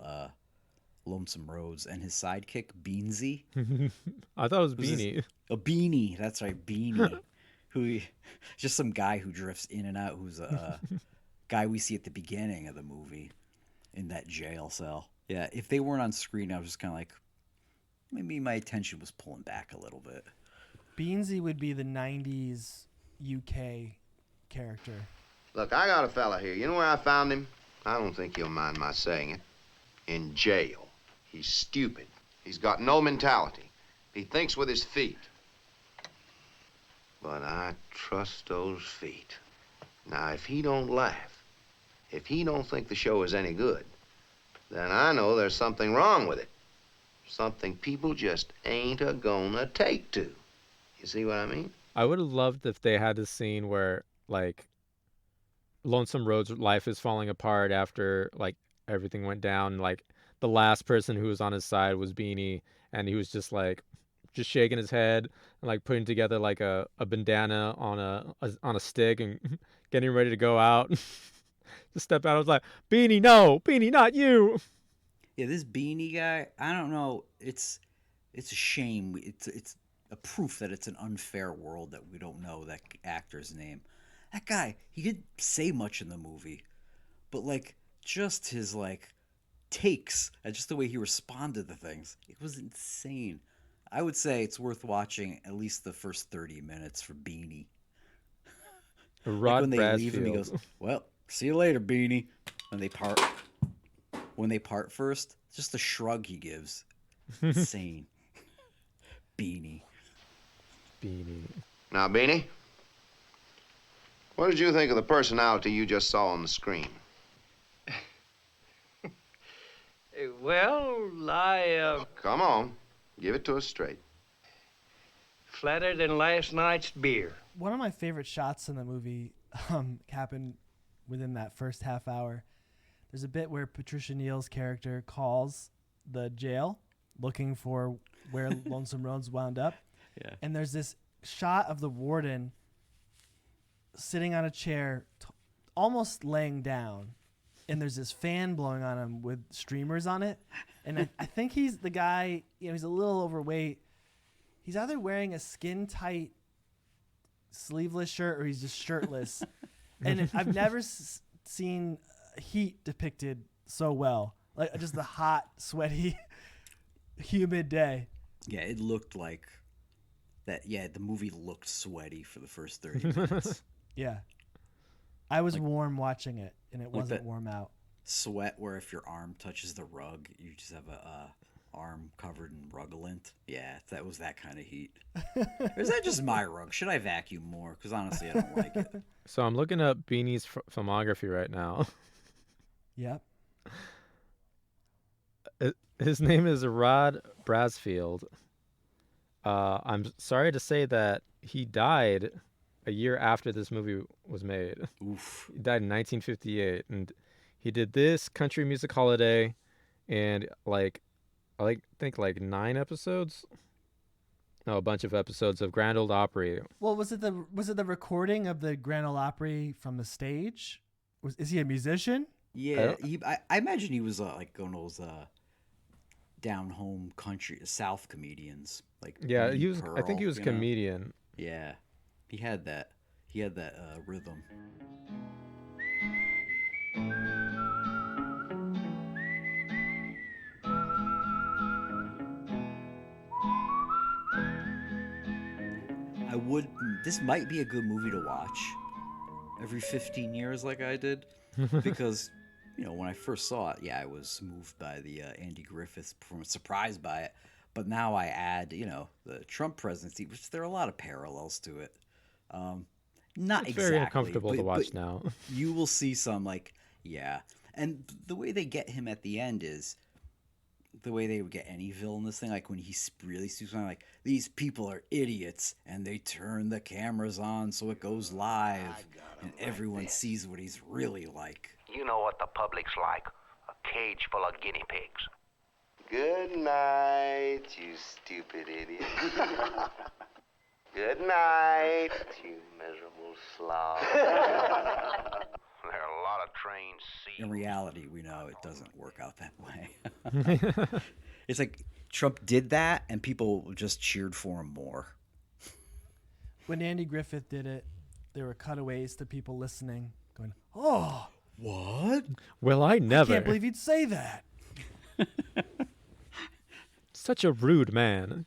Lonesome Rhodes and his sidekick, Beansy. I thought it was Beanie. A Beanie, that's right, Beanie. Just some guy who drifts in and out, who's a guy we see at the beginning of the movie in that jail cell. Yeah, if they weren't on screen, I was just kind of like, maybe my attention was pulling back a little bit. Beansy would be the 90s UK character. Look, I got a fella here. You know where I found him? I don't think you'll mind my saying it. In jail. He's stupid. He's got no mentality. He thinks with his feet. But I trust those feet. Now, if he don't laugh, if he don't think the show is any good, then I know there's something wrong with it. Something people just ain't a-gonna take to. You see what I mean? I would have loved if they had this scene where, like, Lonesome Rhodes' life is falling apart after, like, everything went down. Like, the last person who was on his side was Beanie, and he was just, like, just shaking his head and, like, putting together, like, a bandana on a stick and getting ready to go out. Just step out. I was like, Beanie, no! Beanie, not you! Yeah, this Beanie guy, I don't know. It's a shame. It's a proof that it's an unfair world that we don't know that actor's name. That guy, he didn't say much in the movie, but like just his like takes and just the way he responded to things, it was insane. I would say it's worth watching at least the first 30 minutes for Beanie. Rod Like when they Bradfield. leave him, he goes, "Well, see you later, Beanie." When they part first, just the shrug he gives, insane. Beanie. Now, Beanie, what did you think of the personality you just saw on the screen? Well, Come on, give it to us straight. flatter than last night's beer. One of my favorite shots in the movie happened within that first half hour. There's a bit where Patricia Neal's character calls the jail looking for where Lonesome Rhodes wound up. Yeah. And there's this shot of the warden sitting on a chair, almost laying down. And there's this fan blowing on him with streamers on it. And I think he's the guy, he's a little overweight. He's either wearing a skin-tight sleeveless shirt or he's just shirtless. And I've never seen heat depicted so well. Like just the hot, sweaty, humid day. Yeah, it looked like that. Yeah, the movie looked sweaty for the first 30 minutes. Yeah. I was warm watching it, and it wasn't warm out. Sweat where if your arm touches the rug, you just have a arm covered in rugolint. Yeah, that was that kind of heat. Or is that just my rug? Should I vacuum more? Because honestly, I don't like it. So I'm looking up Beanie's filmography right now. Yep. His name is Rod Bradfield. I'm sorry to say that he died a year after this movie was made. Oof. He died in 1958, and he did this Country Music Holiday, and I think 9 episodes. No, a bunch of episodes of Grand Ole Opry. Well, was it the recording of the Grand Ole Opry from the stage? Is he a musician? Yeah, I imagine he was like one of those down home country South comedians. Like Yeah, Lee he was. Pearl, I think he was a you know? comedian. Yeah, he had that. He had that rhythm. This might be a good movie to watch every 15 years like I did. because, when I first saw it, yeah, I was moved by the Andy Griffith performance, surprised by it. But now I add, the Trump presidency, which there are a lot of parallels to it. Not It's exactly, very uncomfortable to but watch now. you will see some yeah. And the way they get him at the end is the way they would get any villain in this thing, like when he really speaks, like, these people are idiots, and they turn the cameras on so it goes live, and everyone sees what he's really like. You know what the public's like, a cage full of guinea pigs. Good night, you stupid idiot. Good night, you miserable slob. There are a lot of trained seals. In reality, we know it doesn't work out that way. It's like Trump did that, and people just cheered for him more. When Andy Griffith did it, there were cutaways to people listening, going, "Oh, what? Well, I never. I can't believe you'd say that." Such a rude man.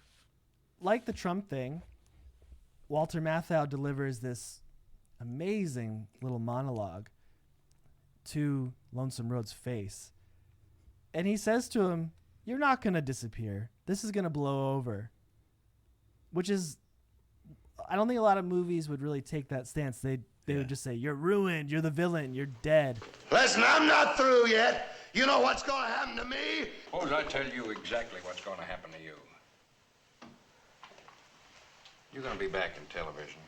Like the Trump thing, Walter Matthau delivers this amazing little monologue to Lonesome Road's face. And he says to him, "You're not going to disappear. This is going to blow over." Which is, I don't think a lot of movies would really take that stance. They would just say, "You're ruined. You're the villain. You're dead." Listen, I'm not through yet. You know what's going to happen to me? Suppose I tell you exactly what's going to happen to you. You're going to be back in television.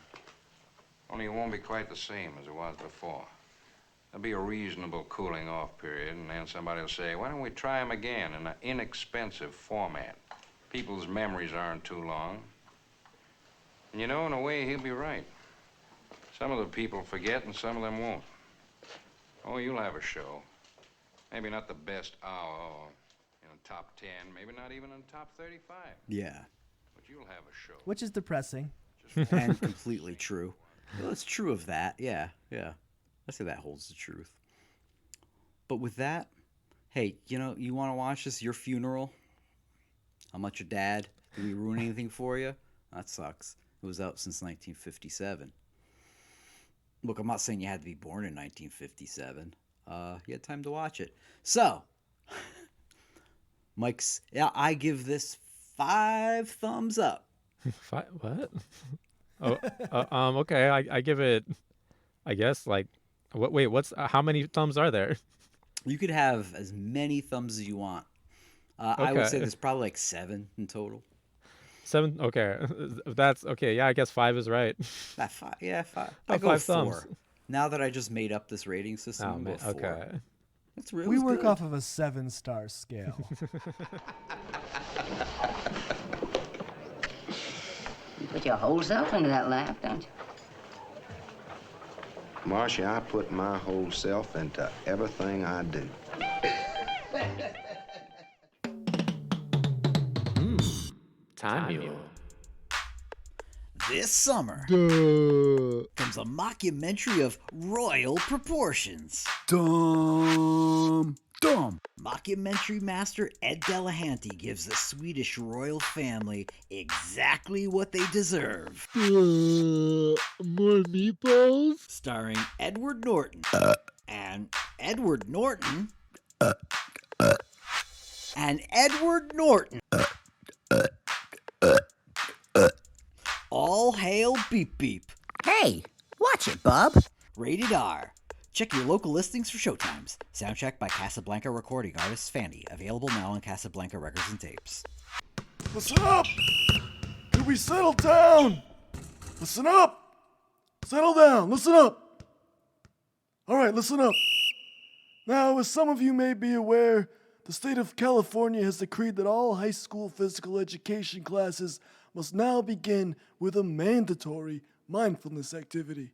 Only it won't be quite the same as it was before. There'll be a reasonable cooling off period, and then somebody will say, why don't we try them again in an inexpensive format? People's memories aren't too long. And in a way, he'll be right. Some of the people forget and some of them won't. Oh, you'll have a show. Maybe not the best hour or in the top 10, maybe not even in the top 35. Yeah. But you'll have a show. Which is depressing. And completely true. Well, it's true of that. Yeah. I say that holds the truth. But with that, hey, you want to watch this, your funeral? How much your dad? Did we ruin anything for you? That sucks. It was out since 1957. Look, I'm not saying you had to be born in 1957. You had time to watch it. So, I give this 5 thumbs up. What? Okay. I give it, I guess, like, wait, how many thumbs are there? You could have as many thumbs as you want. I would say there's probably like 7 in total. 7? Okay. That's okay. Yeah, I guess 5 is right. 5. Yeah, 5. Oh, I go 5 4. thumbs. Now that I just made up this rating system, Oh, I'll go man. 4. Okay. That's really We work good. off of a 7-star scale. You put your whole self into that laugh, don't you? Marcia, I put my whole self into everything I do. Time Mule. This summer comes a mockumentary of royal proportions. Dumb. Mockumentary master Ed Delahanty gives the Swedish royal family exactly what they deserve. More meatballs? Starring Edward Norton. And Edward Norton. And Edward Norton. All hail Beep Beep. Hey, watch it, bub. Rated R. Check your local listings for showtimes. Soundtrack by Casablanca recording artist Fanny. Available now on Casablanca Records and Tapes. Listen up! Can we settle down? Listen up! Settle down, listen up! Alright, listen up. Now, as some of you may be aware, the state of California has decreed that all high school physical education classes must now begin with a mandatory mindfulness activity.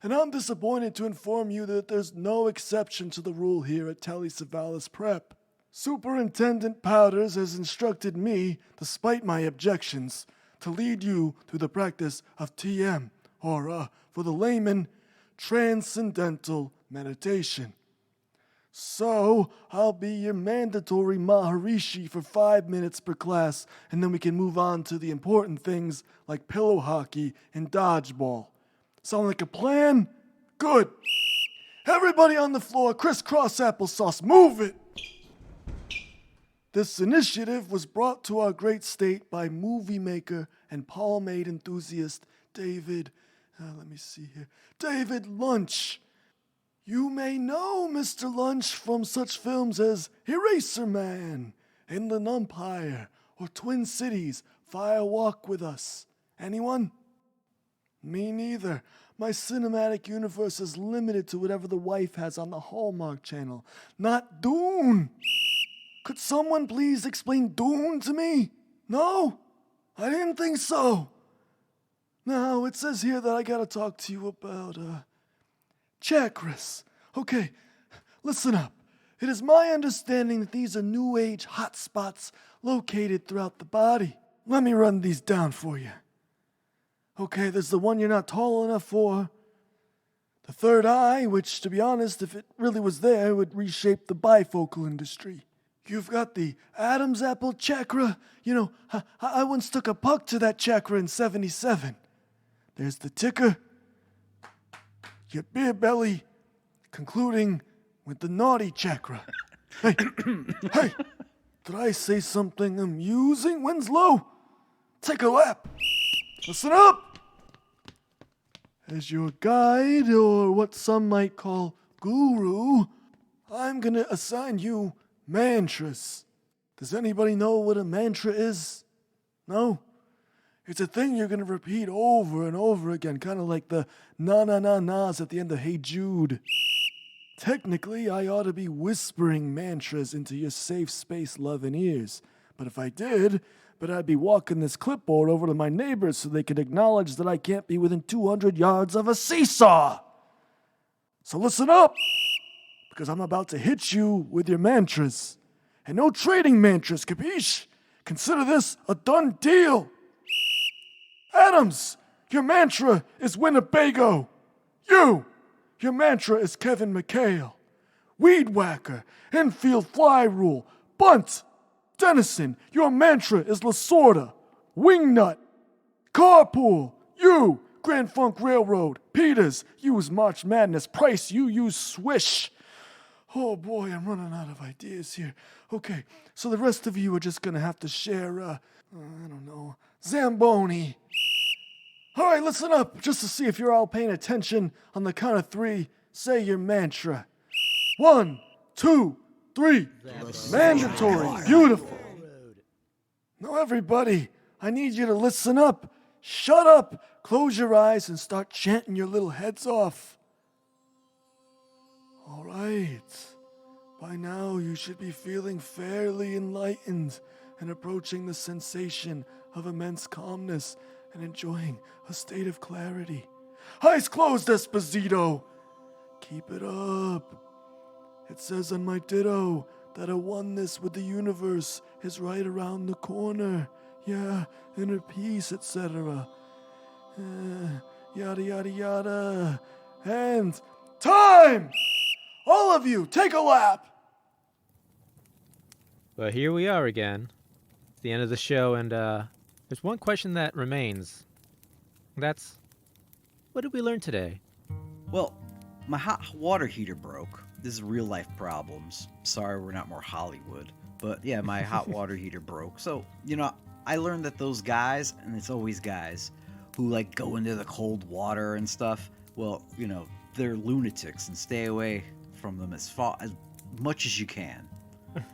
And I'm disappointed to inform you that there's no exception to the rule here at Telly Savalas Prep. Superintendent Powders has instructed me, despite my objections, to lead you through the practice of TM, or, for the layman, Transcendental Meditation. So, I'll be your mandatory Maharishi for 5 minutes per class, and then we can move on to the important things like pillow hockey and dodgeball. Sound like a plan? Good. Everybody on the floor, crisscross applesauce, move it! This initiative was brought to our great state by movie maker and pomade enthusiast David Lunch. You may know Mr. Lunch from such films as Eraser Man, Inland Empire, or Twin Cities, Fire Walk with Us. Anyone? Me neither. My cinematic universe is limited to whatever the wife has on the Hallmark Channel, not Dune. Could someone please explain Dune to me? No? I didn't think so. Now, it says here that I gotta talk to you about, chakras. Okay, listen up. It is my understanding that these are New Age hotspots located throughout the body. Let me run these down for you. Okay, there's the one you're not tall enough for. The third eye, which, to be honest, if it really was there, would reshape the bifocal industry. You've got the Adam's apple chakra. You know, I once took a puck to that chakra in 77. There's the ticker. Your beer belly, concluding with the naughty chakra. Hey, hey, did I say something amusing, Winslow? Take a lap. Listen up. As your guide, or what some might call guru, I'm going to assign you mantras. Does anybody know what a mantra is? No? It's a thing you're going to repeat over and over again, kind of like the na-na-na-nas at the end of Hey Jude. Technically, I ought to be whispering mantras into your safe space loving ears. But if I did, I'd be walking this clipboard over to my neighbors so they could acknowledge that I can't be within 200 yards of a seesaw. So listen up, because I'm about to hit you with your mantras. And no trading mantras, capiche? Consider this a done deal. Adams, your mantra is Winnebago. Your mantra is Kevin McHale. Weed whacker, infield fly rule, bunt. Dennison, your mantra is Lasorda. Wingnut. Carpool, you. Grand Funk Railroad. Peters, use March Madness. Price, you use Swish. Oh boy, I'm running out of ideas here. Okay, so the rest of you are just gonna have to share, I don't know, Zamboni. All right, listen up, just to see if you're all paying attention. On the count of 3, say your mantra. 1, 2, 3. Mandatory. Beautiful. Now, everybody, I need you to listen up. Shut up. Close your eyes and start chanting your little heads off. All right. By now, you should be feeling fairly enlightened and approaching the sensation of immense calmness and enjoying a state of clarity. Eyes closed, Esposito. Keep it up. It says on my ditto that a oneness with the universe is right around the corner. Yeah, inner peace, etc. Yada, yada, yada. And time! All of you, take a lap! Well, here we are again. It's the end of the show, and there's one question that remains. That's, what did we learn today? Well, my hot water heater broke. This is real life problems. Sorry we're not more Hollywood. But yeah, my hot water heater broke. So, I learned that those guys, and it's always guys, who like go into the cold water and stuff, well, they're lunatics, and stay away from them as much as you can.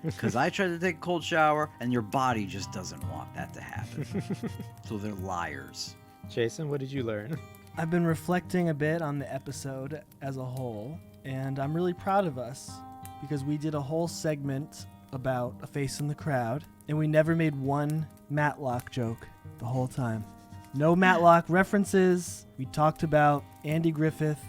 Because I tried to take a cold shower, and your body just doesn't want that to happen. So they're liars. Jason, what did you learn? I've been reflecting a bit on the episode as a whole, and I'm really proud of us because we did a whole segment about a face in the crowd, and we never made one Matlock joke the whole time. No Matlock references. We talked about Andy Griffith,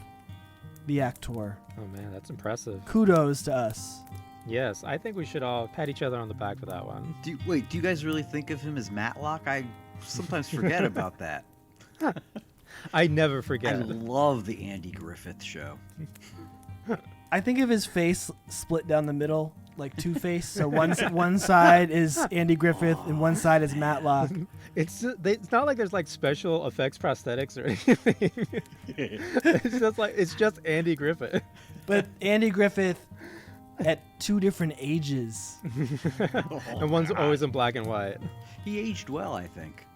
the actor. Oh man, that's impressive. Kudos to us. Yes, I think we should all pat each other on the back for that one. Do you guys really think of him as Matlock? I sometimes forget about that. I never forget. I love the Andy Griffith Show. I think of his face split down the middle, like Two-Face. So one side is Andy Griffith and one side is Matlock. It's not like there's like special effects prosthetics or anything. It's just Andy Griffith. But Andy Griffith at 2 different ages. And one's always in black and white. He aged well, I think.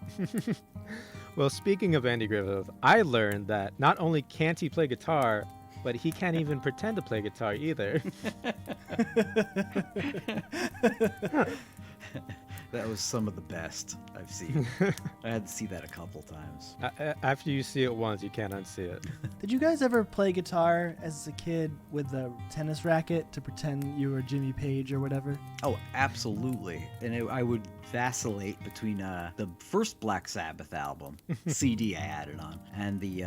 Well, speaking of Andy Griffith, I learned that not only can't he play guitar, but he can't even pretend to play guitar either. That was some of the best I've seen. I had to see that a couple times. After you see it once, you can't unsee it. Did you guys ever play guitar as a kid with a tennis racket to pretend you were Jimmy Page or whatever? Oh, absolutely. And I would vacillate between the first Black Sabbath album, CD I had it on, and the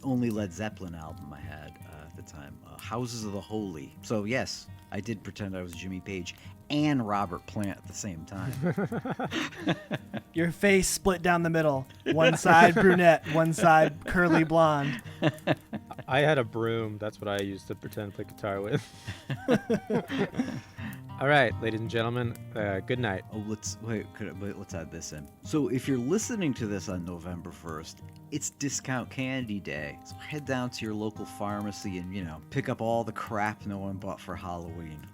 only Led Zeppelin album I had at the time, Houses of the Holy. So yes, I did pretend I was Jimmy Page and Robert Plant at the same time. Your face split down the middle. One side brunette, one side curly blonde. I had a broom. That's what I used to pretend to play guitar with. All right, ladies and gentlemen, good night. Oh, let's add this in. So if you're listening to this on November 1st, it's Discount Candy Day. So head down to your local pharmacy and, pick up all the crap no one bought for Halloween.